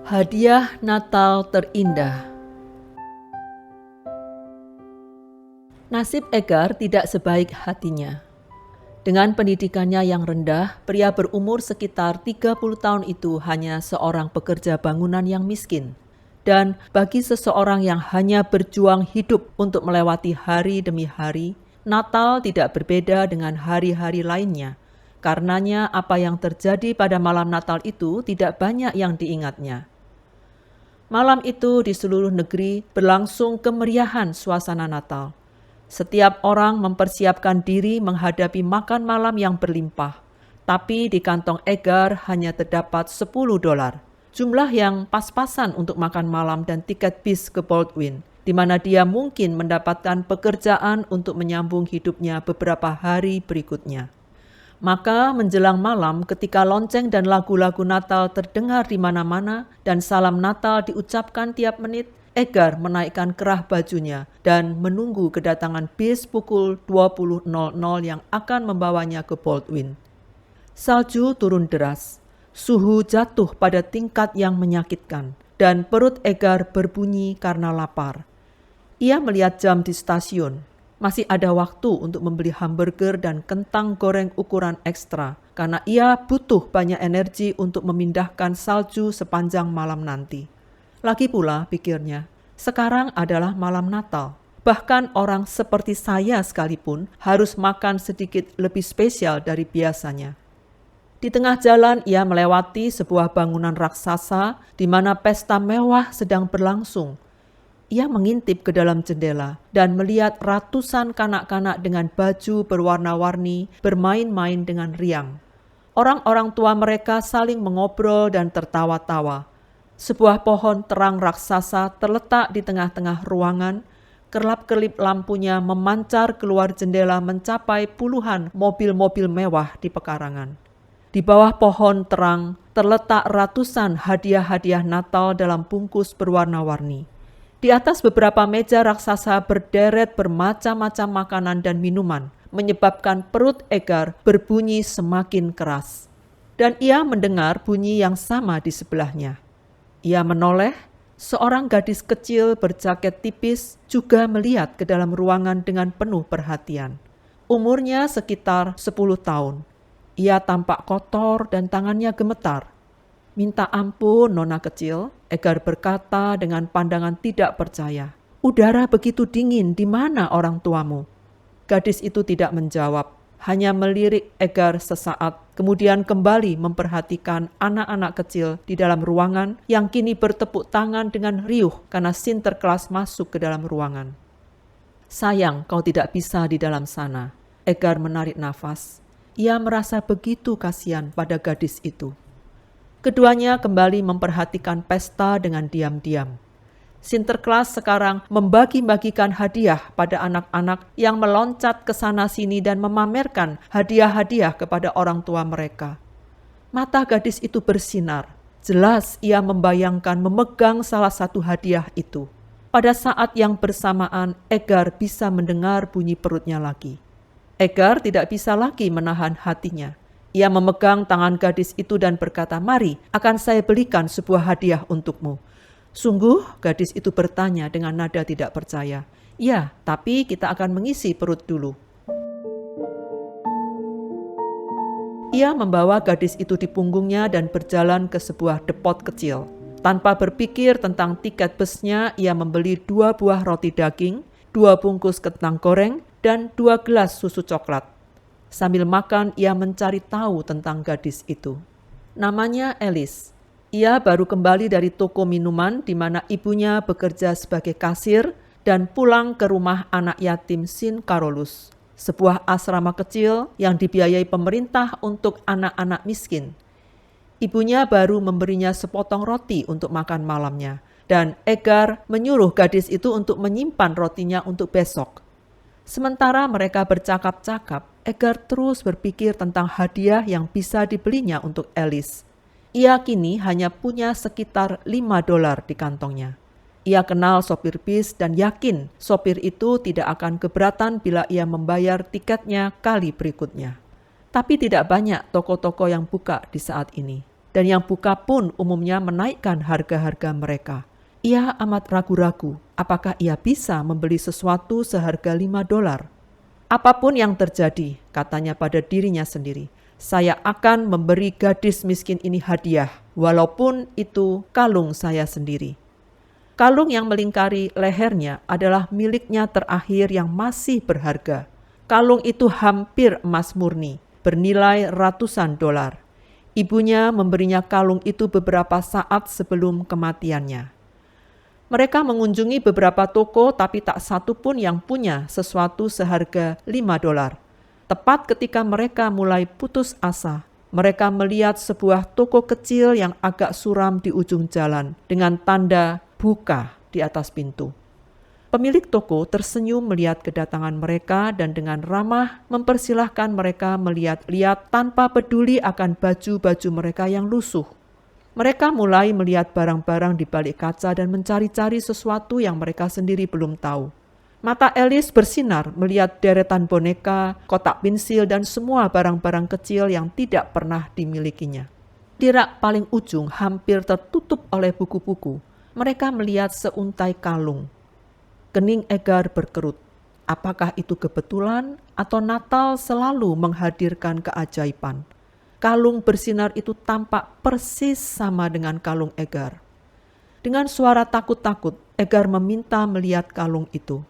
Hadiah Natal terindah. Nasib Edgar tidak sebaik hatinya. Dengan pendidikannya yang rendah, pria berumur sekitar 30 tahun itu hanya seorang pekerja bangunan yang miskin. Dan bagi seseorang yang hanya berjuang hidup untuk melewati hari demi hari, Natal tidak berbeda dengan hari-hari lainnya. Karenanya apa yang terjadi pada malam Natal itu tidak banyak yang diingatnya. Malam itu di seluruh negeri berlangsung kemeriahan suasana Natal. Setiap orang mempersiapkan diri menghadapi makan malam yang berlimpah. Tapi di kantong Edgar hanya terdapat $10. Jumlah yang pas-pasan untuk makan malam dan tiket bis ke Baldwin, di mana dia mungkin mendapatkan pekerjaan untuk menyambung hidupnya beberapa hari berikutnya. Maka menjelang malam ketika lonceng dan lagu-lagu Natal terdengar di mana-mana dan salam Natal diucapkan tiap menit, Edgar menaikkan kerah bajunya dan menunggu kedatangan bis pukul 20.00 yang akan membawanya ke Baldwin. Salju turun deras, suhu jatuh pada tingkat yang menyakitkan, dan perut Edgar berbunyi karena lapar. Ia melihat jam di stasiun. Masih ada waktu untuk membeli hamburger dan kentang goreng ukuran ekstra, karena ia butuh banyak energi untuk memindahkan salju sepanjang malam nanti. Lagi pula, pikirnya, sekarang adalah malam Natal. Bahkan orang seperti saya sekalipun harus makan sedikit lebih spesial dari biasanya. Di tengah jalan ia melewati sebuah bangunan raksasa di mana pesta mewah sedang berlangsung. Ia mengintip ke dalam jendela dan melihat ratusan kanak-kanak dengan baju berwarna-warni bermain-main dengan riang. Orang-orang tua mereka saling mengobrol dan tertawa-tawa. Sebuah pohon terang raksasa terletak di tengah-tengah ruangan. Kerlap-kerlip lampunya memancar keluar jendela mencapai puluhan mobil-mobil mewah di pekarangan. Di bawah pohon terang terletak ratusan hadiah-hadiah Natal dalam bungkus berwarna-warni. Di atas beberapa meja raksasa berderet bermacam-macam makanan dan minuman, menyebabkan perut Edgar berbunyi semakin keras. Dan ia mendengar bunyi yang sama di sebelahnya. Ia menoleh, seorang gadis kecil berjaket tipis juga melihat ke dalam ruangan dengan penuh perhatian. Umurnya sekitar 10 tahun. Ia tampak kotor dan tangannya gemetar. Minta ampun, Nona kecil, Edgar berkata dengan pandangan tidak percaya. Udara begitu dingin, di mana orang tuamu? Gadis itu tidak menjawab, hanya melirik Edgar sesaat, kemudian kembali memperhatikan anak-anak kecil di dalam ruangan yang kini bertepuk tangan dengan riuh karena Sinterklas masuk ke dalam ruangan. Sayang kau tidak bisa di dalam sana. Edgar menarik nafas. Ia merasa begitu kasihan pada gadis itu. Keduanya kembali memperhatikan pesta dengan diam-diam. Sinterklas sekarang membagi-bagikan hadiah pada anak-anak yang meloncat ke sana-sini dan memamerkan hadiah-hadiah kepada orang tua mereka. Mata gadis itu bersinar. Jelas ia membayangkan memegang salah satu hadiah itu. Pada saat yang bersamaan, Edgar bisa mendengar bunyi perutnya lagi. Edgar tidak bisa lagi menahan hatinya. Ia memegang tangan gadis itu dan berkata, "Mari, akan saya belikan sebuah hadiah untukmu." "Sungguh?" gadis itu bertanya dengan nada tidak percaya. "Ya, tapi kita akan mengisi perut dulu." Ia membawa gadis itu di punggungnya dan berjalan ke sebuah depot kecil. Tanpa berpikir tentang tiket busnya, ia membeli 2 buah roti daging, 2 bungkus kentang goreng, dan 2 gelas susu coklat. Sambil makan, ia mencari tahu tentang gadis itu. Namanya Alice. Ia baru kembali dari toko minuman di mana ibunya bekerja sebagai kasir dan pulang ke rumah anak yatim St. Carolus, sebuah asrama kecil yang dibiayai pemerintah untuk anak-anak miskin. Ibunya baru memberinya sepotong roti untuk makan malamnya, dan Edgar menyuruh gadis itu untuk menyimpan rotinya untuk besok. Sementara mereka bercakap-cakap, Edgar terus berpikir tentang hadiah yang bisa dibelinya untuk Alice. Ia kini hanya punya sekitar $5 di kantongnya. Ia kenal sopir bis dan yakin sopir itu tidak akan keberatan bila ia membayar tiketnya kali berikutnya. Tapi tidak banyak toko-toko yang buka di saat ini. dan yang buka pun umumnya menaikkan harga-harga mereka. Ia amat ragu-ragu apakah ia bisa membeli sesuatu seharga $5. Apapun yang terjadi, katanya pada dirinya sendiri, saya akan memberi gadis miskin ini hadiah, walaupun itu kalung saya sendiri. Kalung yang melingkari lehernya adalah miliknya terakhir yang masih berharga. Kalung itu hampir emas murni, bernilai ratusan dolar. Ibunya memberinya kalung itu beberapa saat sebelum kematiannya. Mereka mengunjungi beberapa toko, tapi tak satu pun yang punya sesuatu seharga $5. Tepat ketika mereka mulai putus asa, mereka melihat sebuah toko kecil yang agak suram di ujung jalan dengan tanda buka di atas pintu. Pemilik toko tersenyum melihat kedatangan mereka dan dengan ramah mempersilahkan mereka melihat-lihat tanpa peduli akan baju-baju mereka yang lusuh. Mereka mulai melihat barang-barang di balik kaca dan mencari-cari sesuatu yang mereka sendiri belum tahu. Mata Alice bersinar melihat deretan boneka, kotak pensil, dan semua barang-barang kecil yang tidak pernah dimilikinya. Di rak paling ujung hampir tertutup oleh buku-buku. Mereka melihat seuntai kalung. Kening Edgar berkerut. Apakah itu kebetulan atau Natal selalu menghadirkan keajaiban? Kalung bersinar itu tampak persis sama dengan kalung Edgar. Dengan suara takut-takut, Edgar meminta melihat kalung itu.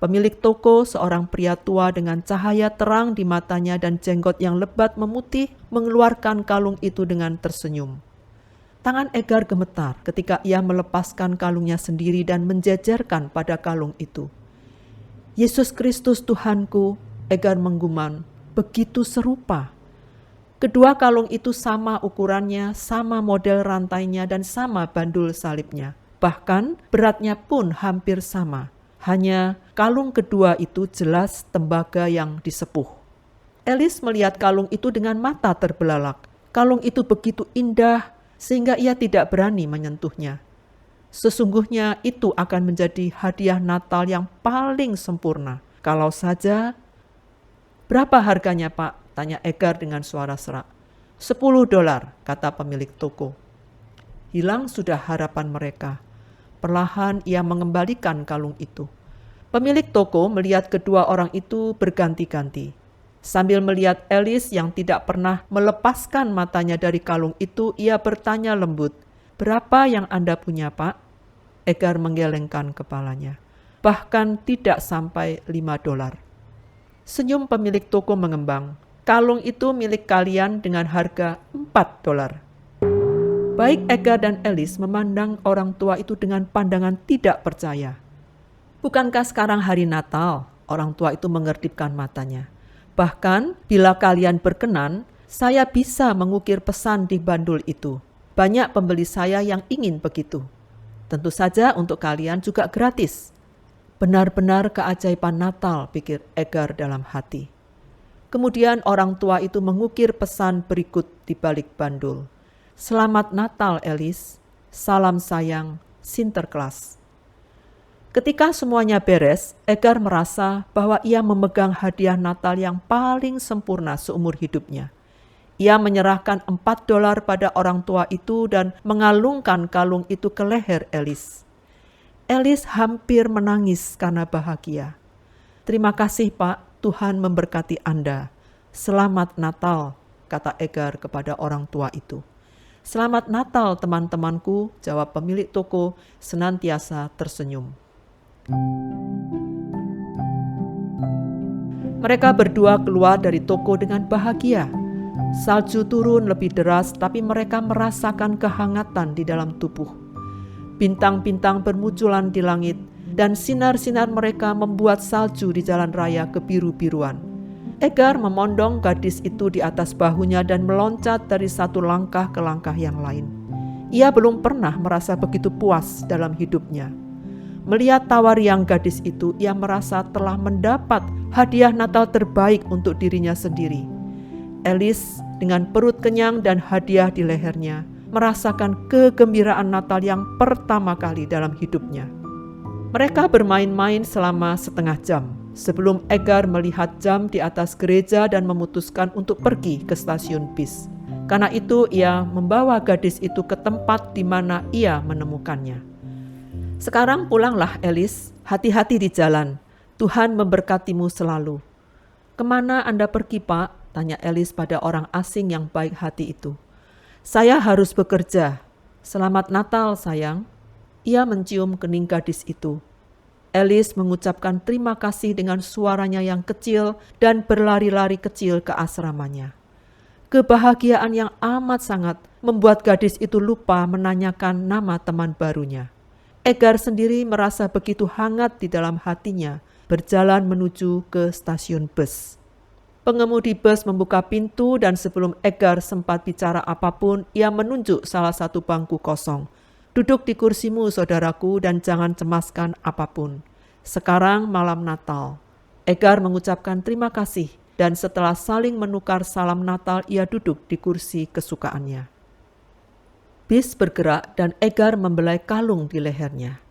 Pemilik toko, seorang pria tua dengan cahaya terang di matanya dan jenggot yang lebat memutih, mengeluarkan kalung itu dengan tersenyum. Tangan Edgar gemetar ketika ia melepaskan kalungnya sendiri dan menjejerkan pada kalung itu. Yesus Kristus Tuhanku, Edgar menggumam, begitu serupa. Kedua kalung itu sama ukurannya, sama model rantainya, dan sama bandul salibnya. Bahkan beratnya pun hampir sama. Hanya kalung kedua itu jelas tembaga yang disepuh. Alice melihat kalung itu dengan mata terbelalak. Kalung itu begitu indah sehingga ia tidak berani menyentuhnya. Sesungguhnya itu akan menjadi hadiah Natal yang paling sempurna. Kalau saja... Berapa harganya, Pak? Tanya Edgar dengan suara serak. $10, kata pemilik toko. Hilang sudah harapan mereka. Perlahan ia mengembalikan kalung itu. Pemilik toko melihat kedua orang itu berganti-ganti. Sambil melihat Alice yang tidak pernah melepaskan matanya dari kalung itu, ia bertanya lembut, "Berapa yang Anda punya, Pak?" Edgar menggelengkan kepalanya. Bahkan tidak sampai $5. Senyum pemilik toko mengembang. Kalung itu milik kalian dengan harga $4. Baik Edgar dan Alice memandang orang tua itu dengan pandangan tidak percaya. Bukankah sekarang hari Natal? Orang tua itu mengerdipkan matanya. Bahkan bila kalian berkenan, saya bisa mengukir pesan di bandul itu. Banyak pembeli saya yang ingin begitu. Tentu saja untuk kalian juga gratis. Benar-benar keajaiban Natal, pikir Edgar dalam hati. Kemudian orang tua itu mengukir pesan berikut di balik bandul. Selamat Natal, Alice. Salam sayang, Sinterklas. Ketika semuanya beres, Edgar merasa bahwa ia memegang hadiah Natal yang paling sempurna seumur hidupnya. Ia menyerahkan $4 pada orang tua itu dan mengalungkan kalung itu ke leher Alice. Alice hampir menangis karena bahagia. Terima kasih Pak, Tuhan memberkati Anda. Selamat Natal, kata Edgar kepada orang tua itu. Selamat Natal teman-temanku, jawab pemilik toko senantiasa tersenyum. Mereka berdua keluar dari toko dengan bahagia. Salju turun lebih deras, tapi mereka merasakan kehangatan di dalam tubuh. Bintang-bintang bermunculan di langit, dan sinar-sinar mereka membuat salju di jalan raya kebiru-biruan. Edgar memondong gadis itu di atas bahunya dan meloncat dari satu langkah ke langkah yang lain. Ia belum pernah merasa begitu puas dalam hidupnya. Melihat tawar yang gadis itu, ia merasa telah mendapat hadiah Natal terbaik untuk dirinya sendiri. Alice dengan perut kenyang dan hadiah di lehernya, merasakan kegembiraan Natal yang pertama kali dalam hidupnya. Mereka bermain-main selama setengah jam sebelum Edgar melihat jam di atas gereja dan memutuskan untuk pergi ke stasiun bis. Karena itu ia membawa gadis itu ke tempat di mana ia menemukannya. Sekarang pulanglah Alice, hati-hati di jalan. Tuhan memberkatimu selalu. Kemana Anda pergi, Pak? Tanya Alice pada orang asing yang baik hati itu. Saya harus bekerja. Selamat Natal, sayang. Ia mencium kening gadis itu. Alice mengucapkan terima kasih dengan suaranya yang kecil dan berlari-lari kecil ke asramanya. Kebahagiaan yang amat sangat membuat gadis itu lupa menanyakan nama teman barunya. Edgar sendiri merasa begitu hangat di dalam hatinya berjalan menuju ke stasiun bus. Pengemudi bus membuka pintu dan sebelum Edgar sempat bicara apapun, ia menunjuk salah satu bangku kosong. Duduk di kursimu, saudaraku, dan jangan cemaskan apapun. Sekarang malam Natal. Edgar mengucapkan terima kasih dan setelah saling menukar salam Natal, ia duduk di kursi kesukaannya. Bis bergerak dan Edgar membelai kalung di lehernya.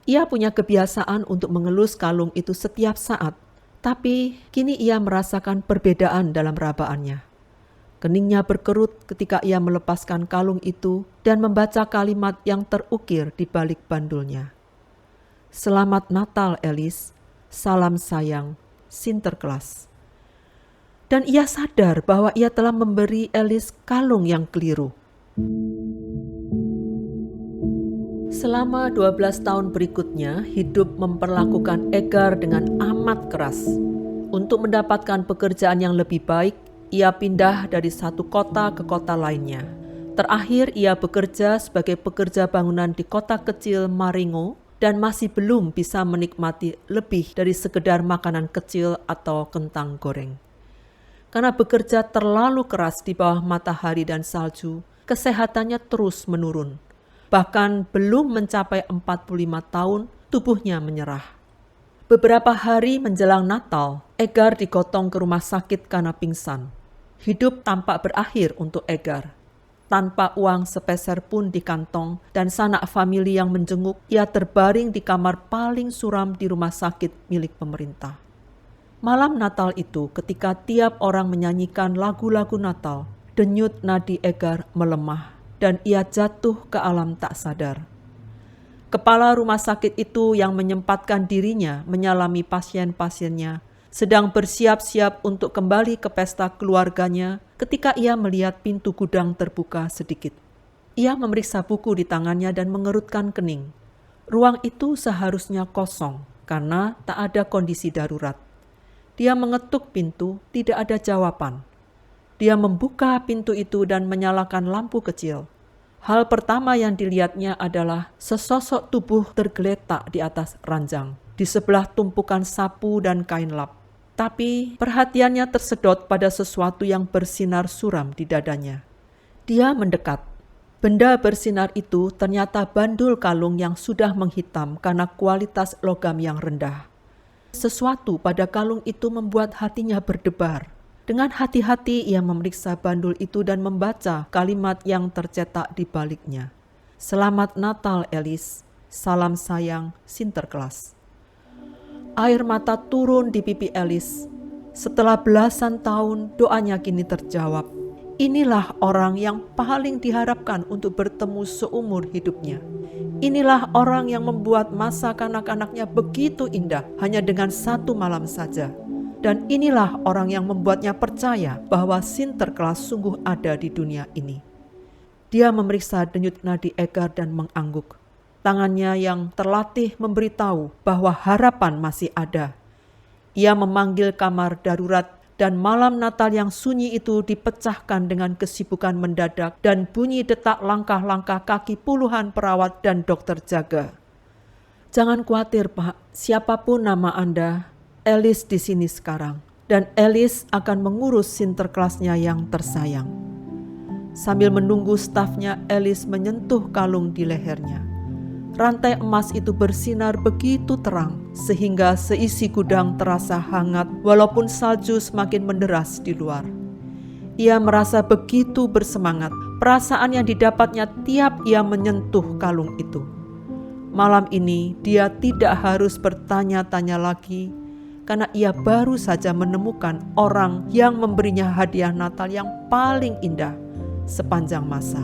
Ia punya kebiasaan untuk mengelus kalung itu setiap saat, tapi kini ia merasakan perbedaan dalam rabaannya. Keningnya berkerut ketika ia melepaskan kalung itu dan membaca kalimat yang terukir di balik bandulnya. Selamat Natal, Alice. Salam sayang, Sinterklas. Dan ia sadar bahwa ia telah memberi Alice kalung yang keliru. Selama 12 tahun berikutnya, hidup memperlakukan Edgar dengan amat keras. Untuk mendapatkan pekerjaan yang lebih baik, ia pindah dari satu kota ke kota lainnya. Terakhir ia bekerja sebagai pekerja bangunan di kota kecil Maringo dan masih belum bisa menikmati lebih dari sekedar makanan kecil atau kentang goreng. Karena bekerja terlalu keras di bawah matahari dan salju, kesehatannya terus menurun. Bahkan belum mencapai 45 tahun, tubuhnya menyerah. Beberapa hari menjelang Natal, Edgar digotong ke rumah sakit karena pingsan. Hidup tampak berakhir untuk Edgar. Tanpa uang sepeser pun di kantong dan sanak famili yang menjenguk, ia terbaring di kamar paling suram di rumah sakit milik pemerintah. Malam Natal itu, ketika tiap orang menyanyikan lagu-lagu Natal, denyut nadi Edgar melemah dan ia jatuh ke alam tak sadar. Kepala rumah sakit itu yang menyempatkan dirinya menyalami pasien-pasiennya sedang bersiap-siap untuk kembali ke pesta keluarganya ketika ia melihat pintu gudang terbuka sedikit. Ia memeriksa buku di tangannya dan mengerutkan kening. Ruang itu seharusnya kosong karena tak ada kondisi darurat. Dia mengetuk pintu, tidak ada jawaban. Dia membuka pintu itu dan menyalakan lampu kecil. Hal pertama yang dilihatnya adalah sesosok tubuh tergeletak di atas ranjang, di sebelah tumpukan sapu dan kain lap. Tapi perhatiannya tersedot pada sesuatu yang bersinar suram di dadanya. Dia mendekat. Benda bersinar itu ternyata bandul kalung yang sudah menghitam karena kualitas logam yang rendah. Sesuatu pada kalung itu membuat hatinya berdebar. Dengan hati-hati ia memeriksa bandul itu dan membaca kalimat yang tercetak di baliknya. Selamat Natal, Alice. Salam sayang, Sinterklas. Air mata turun di pipi Alice. Setelah belasan tahun, doanya kini terjawab. Inilah orang yang paling diharapkan untuk bertemu seumur hidupnya. Inilah orang yang membuat masa kanak-kanaknya begitu indah hanya dengan satu malam saja. Dan inilah orang yang membuatnya percaya bahwa Sinterklas sungguh ada di dunia ini. Dia memeriksa denyut nadi Edgar dan mengangguk. Tangannya yang terlatih memberitahu bahwa harapan masih ada. Ia memanggil kamar darurat dan malam Natal yang sunyi itu dipecahkan dengan kesibukan mendadak dan bunyi detak langkah-langkah kaki puluhan perawat dan dokter jaga. Jangan khawatir, Pak, siapapun nama Anda, Alice di sini sekarang. Dan Alice akan mengurus Sinterklasnya yang tersayang. Sambil menunggu stafnya, Alice menyentuh kalung di lehernya. Rantai emas itu bersinar begitu terang sehingga seisi gudang terasa hangat walaupun salju semakin menderas di luar. Ia merasa begitu bersemangat, perasaan yang didapatnya tiap ia menyentuh kalung itu. Malam ini dia tidak harus bertanya-tanya lagi karena ia baru saja menemukan orang yang memberinya hadiah Natal yang paling indah sepanjang masa.